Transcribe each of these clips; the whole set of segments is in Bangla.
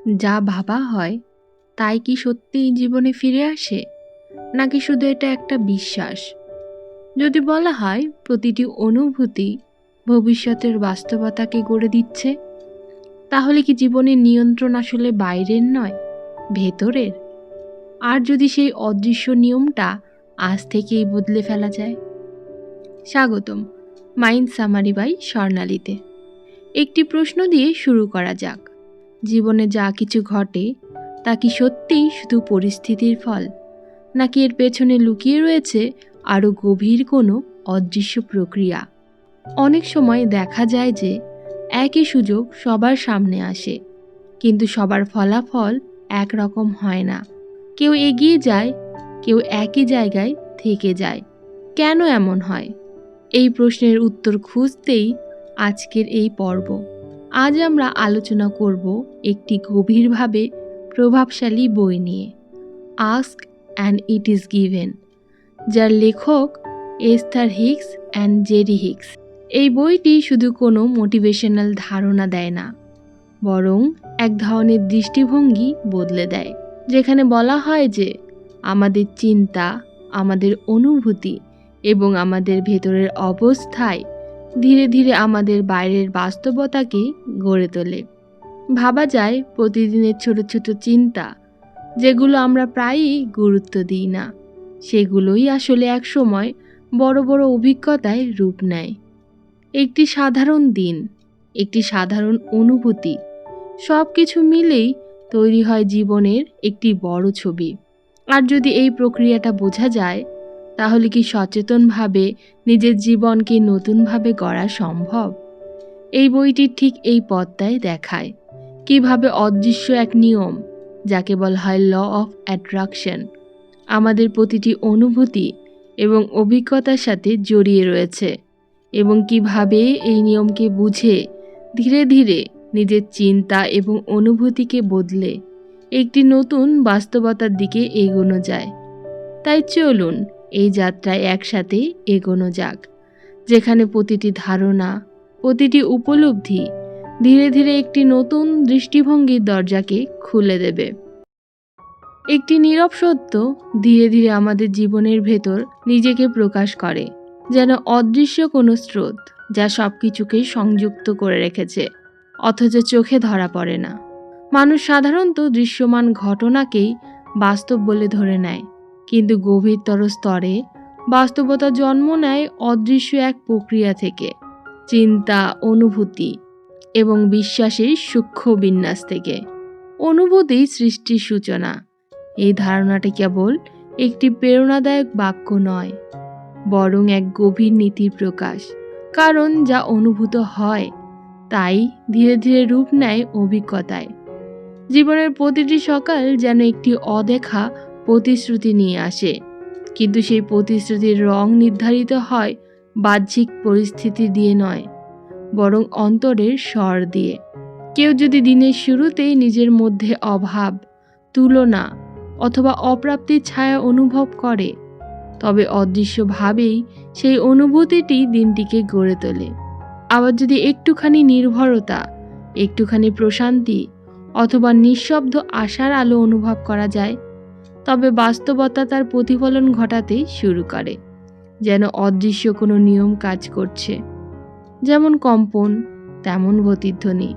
যা ভাবা হয় তাই কি সত্যিই জীবনে ফিরে আসে, নাকি শুধু এটা একটা বিশ্বাস? যদি বলা হয় প্রতিটি অনুভূতি ভবিষ্যতের বাস্তবতাকে গড়ে দিচ্ছে, তাহলে কি জীবনের নিয়ন্ত্রণ আসলে বাইরের নয়, ভেতরের? আর যদি সেই অদৃশ্য নিয়মটা আজ থেকেই বদলে ফেলা যায়? স্বাগতম মাইন্ড সামারি বাই স্বর্ণালীতে। একটি প্রশ্ন দিয়ে শুরু করা যাক। জীবনে যা কিছু ঘটে তা কি সত্যিই শুধু পরিস্থিতির ফল, নাকি এর পেছনে লুকিয়ে রয়েছে আরও গভীর কোনো অদৃশ্য প্রক্রিয়া? অনেক সময় দেখা যায় যে একই সুযোগ সবার সামনে আসে, কিন্তু সবার ফলাফল একরকম হয় না। কেউ এগিয়ে যায়, কেউ একই জায়গায় থেকে যায়। কেন এমন হয়? এই প্রশ্নের উত্তর খুঁজতেই আজকের এই পর্ব। আজ আমরা আলোচনা করব একটি গভীরভাবে প্রভাবশালী বই নিয়ে, ask and it is given, যার লেখক Esther Higgs and Jerry Higgs. এই বইটি শুধু কোনো মোটিভেশনাল ধারণা দেয় না, বরং এক ধরনের দৃষ্টিভঙ্গি বদলে দেয়, যেখানে বলা হয় যে আমাদের চিন্তা, আমাদের অনুভূতি এবং আমাদের ভেতরের অবস্থায় ধীরে ধীরে আমাদের বাইরের বাস্তবতাকে গড়ে তোলে। ভাবা যায় প্রতিদিনের ছোট ছোট চিন্তা, যেগুলো আমরা প্রায়ই গুরুত্ব দিই না, সেগুলোই আসলে এক সময় বড় বড় অভিজ্ঞতায় রূপ নেয়। একটি সাধারণ দিন, একটি সাধারণ অনুভূতি, সব কিছু মিলেই তৈরি হয় জীবনের একটি বড় ছবি। আর যদি এই প্রক্রিয়াটা বোঝা যায়, তাহলে কি সচেতনভাবে নিজের জীবনকে নতুনভাবে গড়া সম্ভব? এই বইটি ঠিক এই পথটাই দেখায়, কিভাবে অদৃশ্য এক নিয়ম, যাকে বলা হয় ল অফ অ্যাট্রাকশন, আমাদের প্রতিটি অনুভূতি এবং অভিজ্ঞতার সাথে জড়িয়ে রয়েছে, এবং কিভাবে এই নিয়মকে বুঝে ধীরে ধীরে নিজের চিন্তা এবং অনুভূতিকে বদলে একটি নতুন বাস্তবতার দিকে এগোনো যায়। তাই চলুন এই যাত্রায় একসাথে এগোনো যাক, যেখানে প্রতিটি ধারণা, প্রতিটি উপলব্ধি ধীরে ধীরে একটি নতুন দৃষ্টিভঙ্গির দরজাকে খুলে দেবে। একটি নীরব সত্য ধীরে ধীরে আমাদের জীবনের ভেতর নিজেকে প্রকাশ করে, যেন অদৃশ্য কোনো স্রোত যা সব কিছুকেই সংযুক্ত করে রেখেছে, অথচ চোখে ধরা পড়ে না। মানুষ সাধারণত দৃশ্যমান ঘটনাকেই বাস্তব বলে ধরে নেয়, কিন্তু গভীরতর স্তরে বাস্তবতা জন্ম নেয় অদৃশ্য এক প্রক্রিয়া থেকে, চিন্তা, অনুভূতি এবং বিশ্বাসের সূক্ষ্ম বিন্যাস থেকে। অনুভূতি সৃষ্টির সূচনা, এই ধারণাটি কেবল একটি প্রেরণাদায়ক বাক্য নয়, বরং এক গভীর নীতির প্রকাশ। কারণ যা অনুভূত হয় তাই ধীরে ধীরে রূপ নেয় অভিজ্ঞতায়। জীবনের প্রতিটি সকাল যেন একটি অদেখা প্রতিশ্রুতি নিয়ে আসে, কিন্তু সেই প্রতিশ্রুতির রং নির্ধারিত হয় বাহ্যিক পরিস্থিতি দিয়ে নয়, বরং অন্তরের স্বর দিয়ে। কেউ যদি দিনের শুরুতেই নিজের মধ্যে অভাব, তুলনা অথবা অপ্রাপ্তির ছায়া অনুভব করে, তবে অদৃশ্যভাবেই সেই অনুভূতিটি দিনটিকে গড়ে তোলে। আবার যদি একটুখানি নির্ভরতা, একটুখানি প্রশান্তি অথবা নিঃশব্দ আশার আলো অনুভব করা যায়, তবে বাস্তবতা তার প্রতিফলন ঘটাতে শুরু করে, যেন অদৃশ্য কোনো নিয়ম কাজ করছে। যেমন কম্পন, তেমন প্রতিধ্বনি।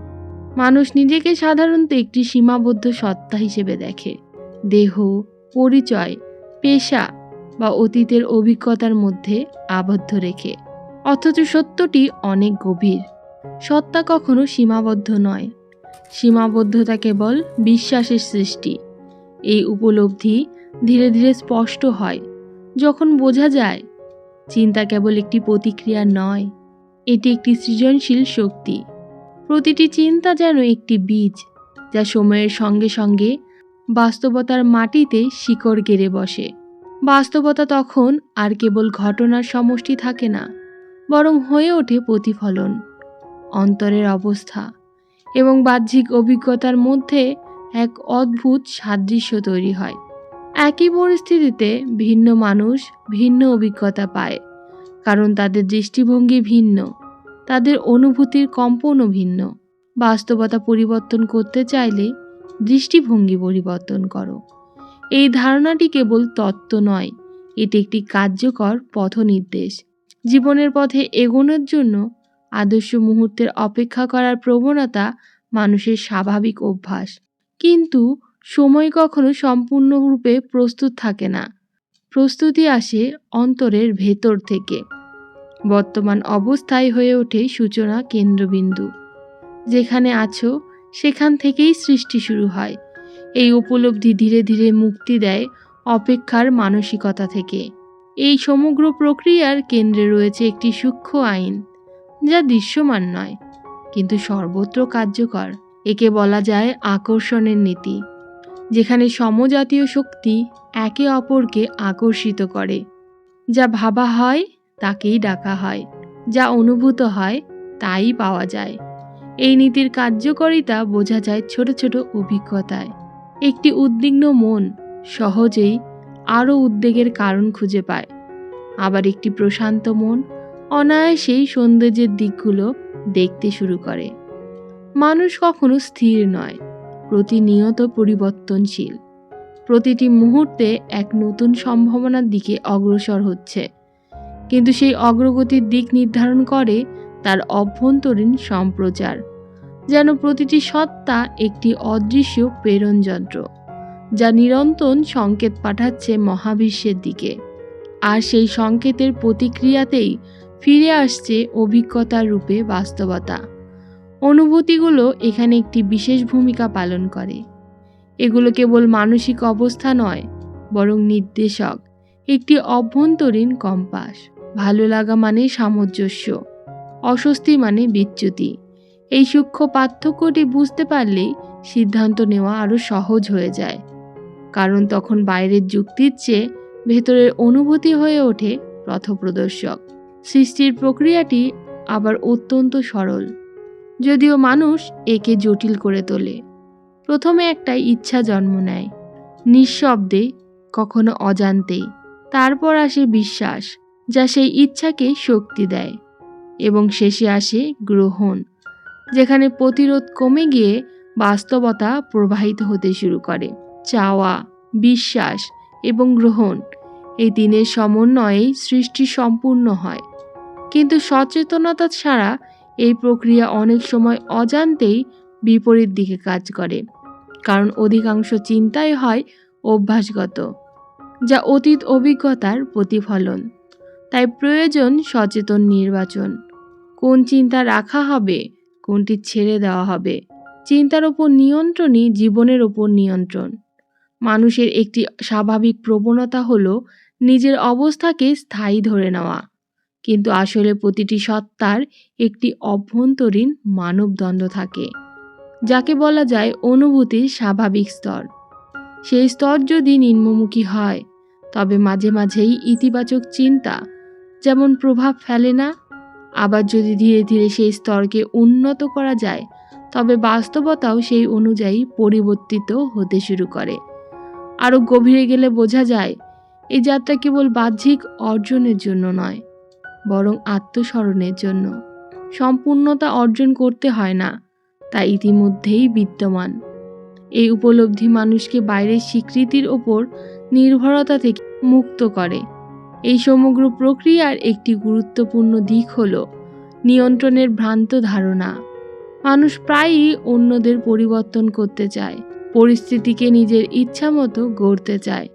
মানুষ নিজেকে সাধারণত একটি সীমাবদ্ধ সত্তা হিসেবে দেখে, দেহ, পরিচয়, পেশা বা অতীতের অভিজ্ঞতার মধ্যে আবদ্ধ রেখে। অথচ সত্যটি অনেক গভীর। সত্তা কখনো সীমাবদ্ধ নয়, সীমাবদ্ধতা কেবল বিশ্বাসের সৃষ্টি। এই উপলব্ধি ধীরে ধীরে স্পষ্ট হয় যখন বোঝা যায় চিন্তা কেবল একটি প্রতিক্রিয়া নয়, এটি একটি সৃজনশীল শক্তি। প্রতিটি চিন্তা যেন একটি বীজ, যা সময়ের সঙ্গে সঙ্গে বাস্তবতার মাটিতে শিকড় গেড়ে বসে। বাস্তবতা তখন আর কেবল ঘটনার সমষ্টি থাকে না, বরং হয়ে ওঠে প্রতিফলন, অন্তরের অবস্থা এবং বাহ্যিক অভিজ্ঞতার মধ্যে এক অদ্ভুত সাদৃশ্য তৈরি হয়। একই পরিস্থিতিতে ভিন্ন মানুষ ভিন্ন অভিজ্ঞতা পায়, কারণ তাদের দৃষ্টিভঙ্গি ভিন্ন, তাদের অনুভূতির কম্পনও ভিন্ন। বাস্তবতা পরিবর্তন করতে চাইলে দৃষ্টিভঙ্গি পরিবর্তন করো। এই ধারণাটি কেবল তত্ত্ব নয়, এটি একটি কার্যকর পথনির্দেশ। জীবনের পথে এগোনোর জন্য আদর্শ মুহূর্তের অপেক্ষা করার প্রবণতা মানুষের স্বাভাবিক অভ্যাস। কিন্তু সময় কখনো সম্পূর্ণরূপে প্রস্তুত থাকে না। প্রস্তুতি আসে অন্তরের ভেতর থেকে। বর্তমান অবস্থায় হয়ে ওঠে সূচনা কেন্দ্রবিন্দু। যেখানে আছো সেখান থেকেই সৃষ্টি শুরু হয়। এই উপলব্ধি ধীরে ধীরে মুক্তি দেয় অপেক্ষার মানসিকতা থেকে। এই সমগ্র প্রক্রিয়ার কেন্দ্রে রয়েছে একটি সূক্ষ্ম আইন, যা দৃশ্যমান নয় কিন্তু সর্বত্র কার্যকর। একে বলা যায় আকর্ষণের নীতি, যেখানে সমজাতীয় শক্তি একে অপরকে আকর্ষিত করে। যা ভাবা হয় তাকেই ডাকা হয়, যা অনুভূত হয় তাই পাওয়া যায়। এই নীতির কার্যকারিতা বোঝা যায় ছোট ছোট অভিজ্ঞতায়। একটি উদ্বিগ্ন মন সহজেই আরও উদ্বেগের কারণ খুঁজে পায়, আবার একটি প্রশান্ত মন অনায়াসেই সৌন্দর্যের দিকগুলো দেখতে শুরু করে। মানুষ কখনো স্থির নয়, প্রতিনিয়ত পরিবর্তনশীল। প্রতিটি মুহূর্তে এক নতুন সম্ভাবনার দিকে অগ্রসর হচ্ছে, কিন্তু সেই অগ্রগতির দিক নির্ধারণ করে তার অভ্যন্তরীণ সম্প্রচার। যেন প্রতিটি সত্তা একটি অদৃশ্য প্রেরণ যন্ত্র, যা নিরন্তর সংকেত পাঠাচ্ছে মহাবিশ্বের দিকে। আর সেই সংকেতের প্রতিক্রিয়াতেই ফিরে আসছে অভিজ্ঞতার রূপে বাস্তবতা। অনুভূতিগুলো এখানে একটি বিশেষ ভূমিকা পালন করে। এগুলো কেবল মানসিক অবস্থা নয়, বরং নির্দেশক, একটি অভ্যন্তরীণ কম্পাস। ভালো লাগা মানে সামঞ্জস্য, অস্বস্তি মানে বিচ্যুতি। এই সূক্ষ্ম পার্থক্যটি বুঝতে পারলেই সিদ্ধান্ত নেওয়া আরও সহজ হয়ে যায়, কারণ তখন বাইরের যুক্তির চেয়ে ভেতরের অনুভূতি হয়ে ওঠে পথপ্রদর্শক। সৃষ্টির প্রক্রিয়াটি আবার অত্যন্ত সরল, যদিও মানুষ একে জটিল করে তোলে। প্রথমে একটা ইচ্ছা জন্ম নেয়, নিঃশব্দে, কখনো অজান্তেই। তারপর আসে বিশ্বাস, যা সেই ইচ্ছাকে শক্তি দেয়। এবং শেষে আসে গ্রহণ, যেখানে প্রতিরোধ কমে গিয়ে বাস্তবতা প্রবাহিত হতে শুরু করে। চাওয়া, বিশ্বাস এবং গ্রহণ, এই তিনের সমন্বয়েই সৃষ্টি সম্পূর্ণ হয়। কিন্তু সচেতনতা ছাড়া এই প্রক্রিয়া অনেক সময় অজান্তেই বিপরীত দিকে কাজ করে, কারণ অধিকাংশ চিন্তাই হয় অভ্যাসগত, যা অতীত অভিজ্ঞতার প্রতিফলন। তাই প্রয়োজন সচেতন নির্বাচন। কোন চিন্তা রাখা হবে, কোনটি ছেড়ে দেওয়া হবে। চিন্তার ওপর নিয়ন্ত্রণই জীবনের ওপর নিয়ন্ত্রণ। মানুষের একটি স্বাভাবিক প্রবণতা হলো নিজের অবস্থাকে স্থায়ী ধরে নেওয়া, কিন্তু আসলে প্রতিটি সত্তার একটি অভ্যন্তরীণ মানবদণ্ড থাকে, যাকে বলা যায় অনুভূতির স্বাভাবিক স্তর। সেই স্তর যদি নিম্নমুখী হয়, তবে মাঝে মাঝেই ইতিবাচক চিন্তা যেমন প্রভাব ফেলে না। আবার যদি ধীরে ধীরে সেই স্তরকে উন্নত করা যায়, তবে বাস্তবতাও সেই অনুযায়ী পরিবর্তিত হতে শুরু করে। আরও গভীরে গেলে বোঝা যায় এই যাত্রা কেবল বাহ্যিক অর্জনের জন্য নয়, বরং আত্মস্মরণের জন্য। সম্পূর্ণতা অর্জন করতে হয় না, তা ইতিমধ্যেই বিদ্যমান। এই উপলব্ধি মানুষকে বাইরের স্বীকৃতির ওপর নির্ভরতা থেকে মুক্ত করে। এই সমগ্র প্রক্রিয়ার একটি গুরুত্বপূর্ণ দিক হল নিয়ন্ত্রণের ভ্রান্ত ধারণা। মানুষ প্রায়ই অন্যদের পরিবর্তন করতে চায়, পরিস্থিতিকে নিজের ইচ্ছা মতো গড়তে চায়,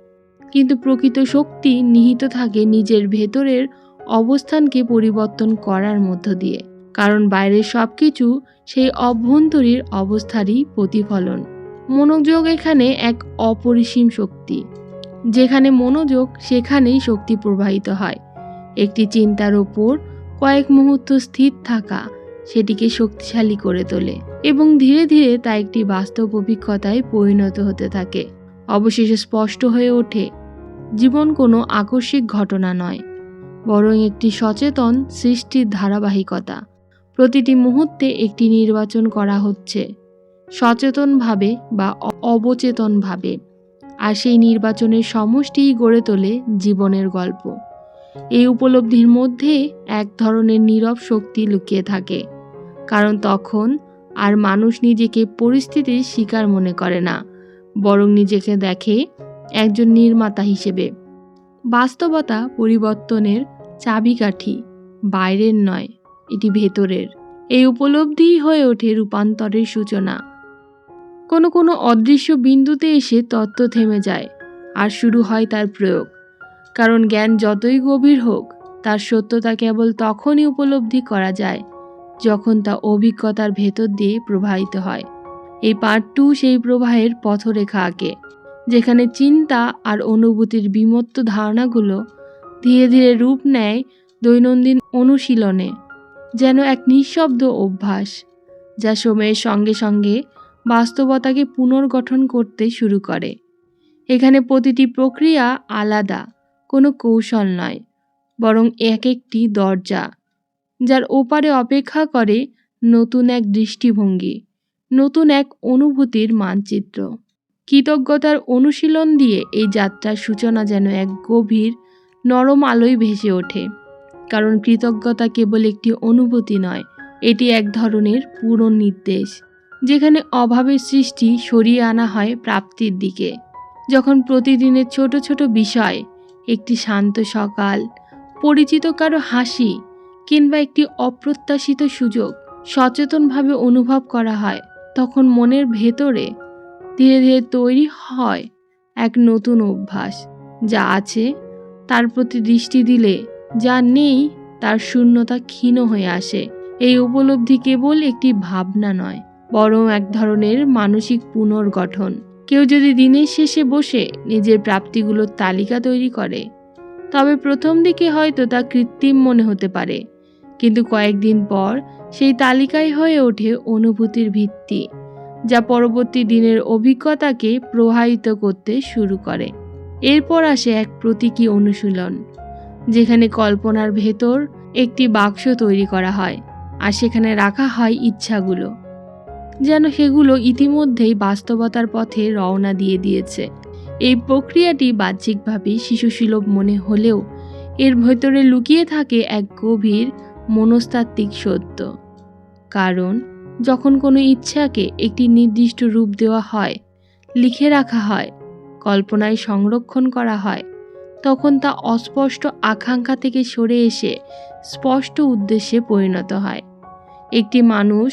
কিন্তু প্রকৃত শক্তি নিহিত থাকে নিজের ভেতরের অবস্থানকে পরিবর্তন করার মধ্য দিয়ে। কারণ বাইরের সবকিছু সেই অভ্যন্তরীণ অবস্থারই প্রতিফলন। মনোযোগ এখানে এক অপরিসীম শক্তি। যেখানে মনোযোগ, সেখানেই শক্তি প্রবাহিত হয়। একটি চিন্তার ওপর কয়েক মুহূর্ত স্থির থাকা সেটিকে শক্তিশালী করে তোলে এবং ধীরে ধীরে তা একটি বাস্তব অভিজ্ঞতায় পরিণত হতে থাকে। অবশেষে স্পষ্ট হয়ে ওঠে, জীবন কোনো আকস্মিক ঘটনা নয়, বরং একটি সচেতন সৃষ্টির ধারাবাহিকতা। প্রতিটি মুহূর্তে একটি নির্বাচন করা হচ্ছে, সচেতনভাবে বা অবচেতনভাবে, আর সেই নির্বাচনের সমষ্টিই গড়ে তোলে জীবনের গল্প। এই উপলব্ধির মধ্যে এক ধরনের নীরব শক্তি লুকিয়ে থাকে, কারণ তখন আর মানুষ নিজেকে পরিস্থিতির শিকার মনে করে না, বরং নিজেকে দেখে একজন নির্মাতা হিসেবে। বাস্তবতা পরিবর্তনের চাবিকাঠি, বাইরের নয়, এটি ভেতরের। এই উপলব্ধিই হয়ে ওঠে রূপান্তরের সূচনা। কোনো কোনো অদৃশ্য বিন্দুতে এসে তত্ত্ব থেমে যায় আর শুরু হয় তার প্রয়োগ। কারণ জ্ঞান যতই গভীর হোক, তার সত্যতা কেবল তখনই উপলব্ধি করা যায় যখন তা অভিজ্ঞতার ভেতর দিয়ে প্রবাহিত হয়। এই পার্ট 2 সেই প্রবাহের পথরেখা আঁকে, যেখানে চিন্তা আর অনুভূতির বিমূর্ত ধারণাগুলো ধীরে ধীরে রূপ নেয় দৈনন্দিন অনুশীলনে, যেন এক নিঃশব্দ অভ্যাস যা সময়ের সঙ্গে সঙ্গে বাস্তবতাকে পুনর্গঠন করতে শুরু করে। এখানে প্রতিটি প্রক্রিয়া আলাদা, কোনো কৌশল নয়, বরং এক একটি দরজা, যার ওপারে অপেক্ষা করে নতুন এক দৃষ্টিভঙ্গি, নতুন এক অনুভূতির মানচিত্র। কৃতজ্ঞতার অনুশীলন দিয়ে এই যাত্রার সূচনা যেন এক গভীর নরম আলোয় ভেসে ওঠে। কারণ কৃতজ্ঞতা কেবল একটি অনুভূতি নয়, এটি এক ধরনের পুনর্নির্দেশ, যেখানে অভাবের সৃষ্টি সরিয়ে আনা হয় প্রাপ্তির দিকে। যখন প্রতিদিনের ছোট ছোট বিষয়, একটি শান্ত সকাল, পরিচিত কারো হাসি কিংবা একটি অপ্রত্যাশিত সুযোগ সচেতনভাবে অনুভব করা হয়, তখন মনের ভেতরে ধীরে ধীরে তৈরি হয় এক নতুন অভ্যাস। যা আছে তার প্রতি দৃষ্টি দিলে যা নেই তার শূন্যতা ক্ষীণ হয়ে আসে। এই উপলব্ধি কেবল একটি ভাবনা নয়, বরং এক ধরনের মানসিক পুনর্গঠন। কেউ যদি দিনের শেষে বসে নিজের প্রাপ্তিগুলোর তালিকা তৈরি করে, তবে প্রথম দিকে হয়তো তা কৃত্রিম মনে হতে পারে, কিন্তু কয়েকদিন পর সেই তালিকায় হয়ে ওঠে অনুভূতির ভিত্তি, যা পরবর্তী দিনের অভিজ্ঞতাকে প্রভাবিত করতে শুরু করে। এরপর আসে এক প্রতীকী অনুশীলন, যেখানে কল্পনার ভেতর একটি বাক্স তৈরি করা হয় আর সেখানে রাখা হয় ইচ্ছাগুলো, যেন সেগুলো ইতিমধ্যেই বাস্তবতার পথে রওনা দিয়ে দিয়েছে। এই প্রক্রিয়াটি বাহ্যিকভাবে শিশুসুলভ মনে হলেও এর ভেতরে লুকিয়ে থাকে এক গভীর মনস্তাত্ত্বিক সত্য। কারণ যখন কোনো ইচ্ছাকে একটি নির্দিষ্ট রূপ দেওয়া হয়, লিখে রাখা হয়, কল্পনায় সংরক্ষণ করা হয়, তখন তা অস্পষ্ট আকাঙ্ক্ষা থেকে সরে এসে স্পষ্ট উদ্দেশ্যে পরিণত হয়। একটি মানুষ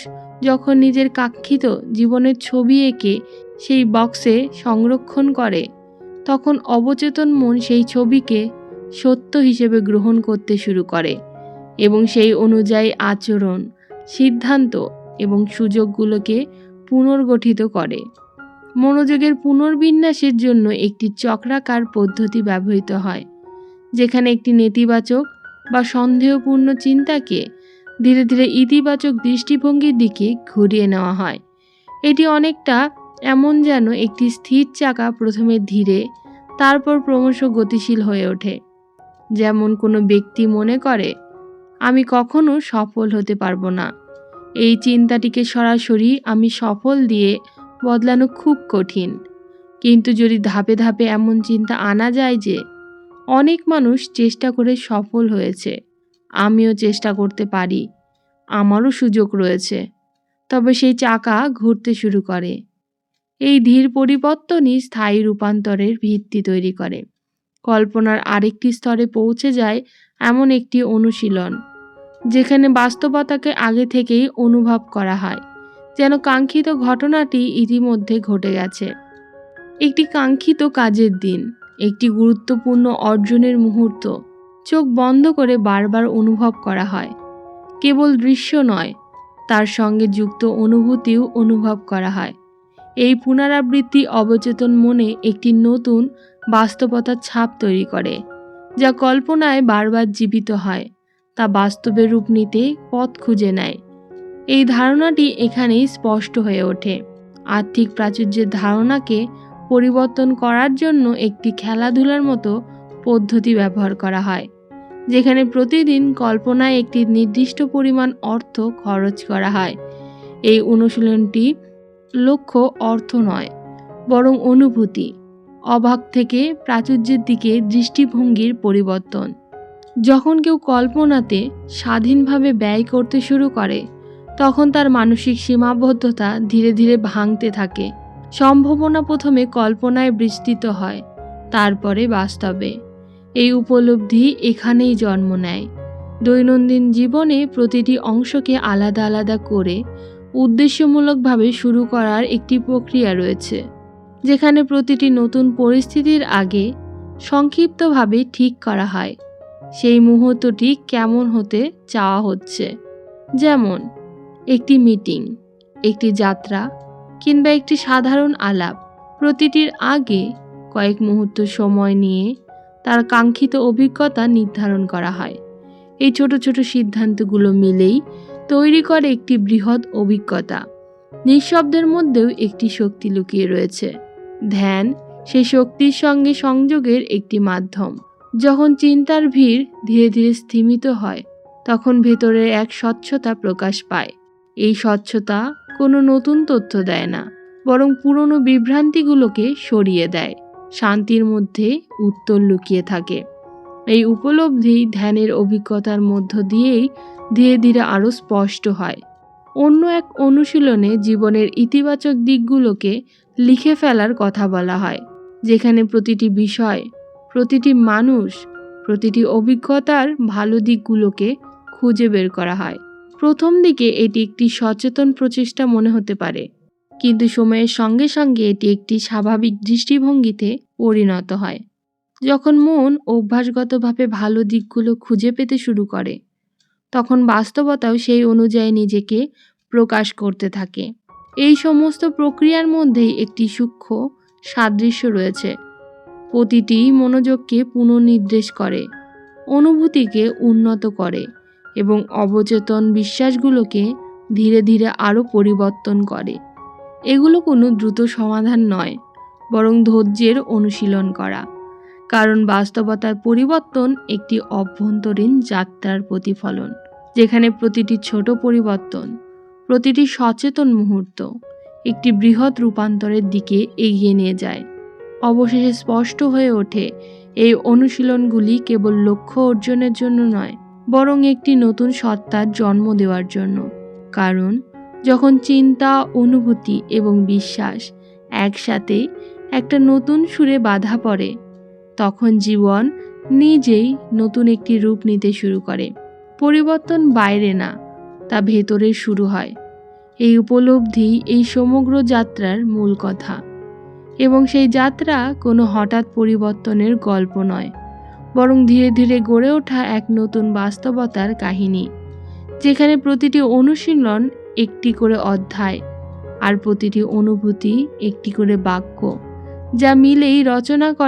যখন নিজের কাঙ্ক্ষিত জীবনের ছবি এঁকে সেই বক্সে সংরক্ষণ করে, তখন অবচেতন মন সেই ছবিকে সত্য হিসেবে গ্রহণ করতে শুরু করে এবং সেই অনুযায়ী আচরণ, সিদ্ধান্ত এবং সুযোগগুলোকে পুনর্গঠিত করে। মনোযোগের পুনর্বিন্যাসের জন্য একটি চক্রাকার পদ্ধতি ব্যবহৃত হয়, যেখানে একটি নেতিবাচক বা সন্দেহপূর্ণ চিন্তাকে ধীরে ধীরে ইতিবাচক দৃষ্টিভঙ্গির দিকে ঘুরিয়ে নেওয়া হয়। এটি অনেকটা এমন যেন একটি স্থির চাকা প্রথমে ধীরে, তারপর ক্রমশ গতিশীল হয়ে ওঠে। যেমন কোনো ব্যক্তি মনে করে, আমি কখনো সফল হতে পারবো না। এই চিন্তাটিকে সরাসরি আমি সফল দিয়ে বদলানো খুব কঠিন, কিন্তু যদি ধাপে ধাপে এমন চিন্তা আনা যায় যে অনেক মানুষ চেষ্টা করে সফল হয়েছে, আমিও চেষ্টা করতে পারি, আমারও সুযোগ রয়েছে, তবে সেই চাকা ঘুরতে শুরু করে। এই ধীর পরিবর্তনই স্থায়ী রূপান্তরের ভিত্তি তৈরি করে। কল্পনার আরেকটি স্তরে পৌঁছে যায় এমন একটি অনুশীলন, যেখানে বাস্তবতাকে আগে থেকেই অনুভব করা হয়, যেন কাঙ্ক্ষিত ঘটনাটি ইতিমধ্যে ঘটে গেছে। একটি কাঙ্ক্ষিত কাজের দিন, একটি গুরুত্বপূর্ণ অর্জনের মুহূর্ত চোখ বন্ধ করে বারবার অনুভব করা হয়। কেবল দৃশ্য নয়, তার সঙ্গে যুক্ত অনুভূতিও অনুভব করা হয়। এই পুনরাবৃত্তি অবচেতন মনে একটি নতুন বাস্তবতার ছাপ তৈরি করে, যা কল্পনায় বারবার জীবিত হয়, তা বাস্তবে রূপ নিতে পথ খুঁজে নেয়। এই ধারণাটি এখানেই স্পষ্ট হয়ে ওঠে। আর্থিক প্রাচুর্যের ধারণাকে পরিবর্তন করার জন্য একটি খেলাধুলার মতো পদ্ধতি ব্যবহার করা হয়, যেখানে প্রতিদিন কল্পনায় একটি নির্দিষ্ট পরিমাণ অর্থ খরচ করা হয়। এই অনুশীলনটি লক্ষ্য অর্থ নয়, বরং অনুভূতি, অভাব থেকে প্রাচুর্যের দিকে দৃষ্টিভঙ্গির পরিবর্তন। যখন কেউ কল্পনাতে স্বাধীনভাবে ব্যয় করতে শুরু করে, তখন তার মানসিক সীমাবদ্ধতা ধীরে ধীরে ভাঙতে থাকে। সম্ভাবনা প্রথমে কল্পনায় বিস্তৃত হয়, তারপরে বাস্তবে। এই উপলব্ধি এখানেই জন্ম নেয়। দৈনন্দিন জীবনে প্রতিটি অংশকে আলাদা আলাদা করে উদ্দেশ্যমূলকভাবে শুরু করার একটি প্রক্রিয়া রয়েছে, যেখানে প্রতিটি নতুন পরিস্থিতির আগে সংক্ষিপ্তভাবে ঠিক করা হয় সেই মুহূর্তটি কেমন হতে চাওয়া হচ্ছে। যেমন একটি মিটিং, একটি যাত্রা কিংবা একটি সাধারণ আলাপ। প্রতিটির আগে কয়েক মুহূর্ত সময় নিয়ে তার কাঙ্ক্ষিত অভিজ্ঞতা নির্ধারণ করা হয়। এই ছোট ছোট সিদ্ধান্তগুলো মিলেই তৈরি করে একটি বৃহৎ অভিজ্ঞতা। নিঃশব্দের মধ্যেও একটি শক্তি লুকিয়ে রয়েছে। ধ্যান সেই শক্তির সঙ্গে সংযোগের একটি মাধ্যম। যখন চিন্তার ভিড় ধীরে ধীরে স্থিমিত হয়, তখন ভেতরের এক স্বচ্ছতা প্রকাশ পায়। এই স্বচ্ছতা কোনো নতুন তথ্য দেয় না, বরং পুরনো বিভ্রান্তিগুলোকে সরিয়ে দেয়। শান্তির মধ্যে উত্তর লুকিয়ে থাকে। এই উপলব্ধি ধ্যানের অভিজ্ঞতার মধ্য দিয়েই ধীরে ধীরে আরও স্পষ্ট হয়। অন্য এক অনুশীলনে জীবনের ইতিবাচক দিকগুলোকে লিখে ফেলার কথা বলা হয়, যেখানে প্রতিটি বিষয়, প্রতিটি মানুষ, প্রতিটি অভিজ্ঞতার ভালো দিকগুলোকে খুঁজে বের করা হয়। প্রথম দিকে এটি একটি সচেতন প্রচেষ্টা মনে হতে পারে, কিন্তু সময়ের সঙ্গে সঙ্গে এটি একটি স্বাভাবিক দৃষ্টিভঙ্গিতে পরিণত হয়। যখন মন অভ্যাসগতভাবে ভালো দিকগুলো খুঁজে পেতে শুরু করে, তখন বাস্তবতাও সেই অনুযায়ী নিজেকে প্রকাশ করতে থাকে। এই সমস্ত প্রক্রিয়ার মধ্যেই একটি সূক্ষ্ম সাদৃশ্য রয়েছে। প্রতিটি মনোযোগকে পুনর্নির্দেশ করে, অনুভূতিকে উন্নত করে এবং অবচেতন বিশ্বাসগুলোকে ধীরে ধীরে আরও পরিবর্তন করে। এগুলো কোনো দ্রুত সমাধান নয়, বরং ধৈর্যের অনুশীলন করা। কারণ বাস্তবতার পরিবর্তন একটি অভ্যন্তরীণ যাত্রার প্রতিফলন, যেখানে প্রতিটি ছোট পরিবর্তন, প্রতিটি সচেতন মুহূর্ত একটি বৃহৎ রূপান্তরের দিকে এগিয়ে নিয়ে যায়। অবশেষে স্পষ্ট হয়ে ওঠে, এই অনুশীলনগুলি কেবল লক্ষ্য অর্জনের জন্য নয়, বরং একটি নতুন সত্তার জন্ম দেওয়ার জন্য। কারণ যখন চিন্তা, অনুভূতি এবং বিশ্বাস একসাথে একটা নতুন সুরে বাঁধা পড়ে, তখন জীবন নিজেই নতুন একটি রূপ নিতে শুরু করে। পরিবর্তন বাইরে না, তা ভেতরে শুরু হয়। এই উপলব্ধি এই সমগ্র যাত্রার মূল কথা। এবং সেই যাত্রা কোনো হঠাৎ পরিবর্তনের গল্প নয়, বরং ধীরে ধীরে গড়ে ওঠা এক নতুন বাস্তবতার কাহিনী, যেখানে প্রতিটি অনুশীলন একটি করে অধ্যায়, আর প্রতিটি অনুভূতি একটি করে বাক্য, যা মিলেই রচনা করে